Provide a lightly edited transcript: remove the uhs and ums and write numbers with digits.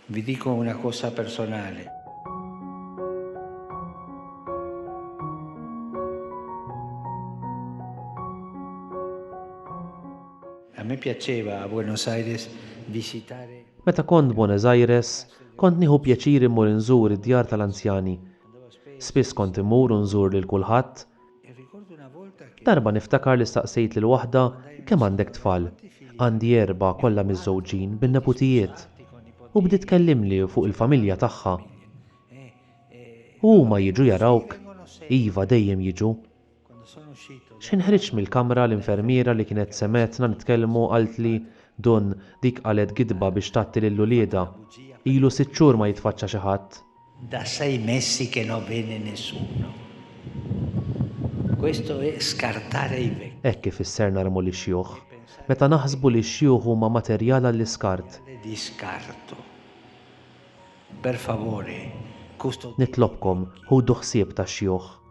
Vi dico una cosa personale. A me piaceva a Buenos Aires visitare. Meta kont Buenos Aires, kont nieħu pjaċir immur inżur id-djar tal-anzjani. Spiss kont immur u nżur lil kulħadd. E ricordo una volta che Darba niftakar li staqsejt lil waħda kemm għandek tfal. Għandi 4 kollha miż-żewġin bin-neputijiet. U bdiet tkellimli fuq il-familja tagħha. Huma jiġu jarawk. Iva dejjem jiġu. quando sono uscito Xinħriġ mill-kamra l-infermiera li kienet semetna nitkellmu qaltli Don dik qalet gidba biex tatti lill-ulieda. Ilu 6 xhur ma jitfaċċa xi ħadd. da 6 mesi che non viene nessuno. Questo è scartare i vecchi. Hekk kif isser narmu li xjuħ. Meta naħsbu li xjuħ huma materjal għall-iskart. Di scarto. Per favore, Nitlobkom ħudu ħsieb tax-xjuħ.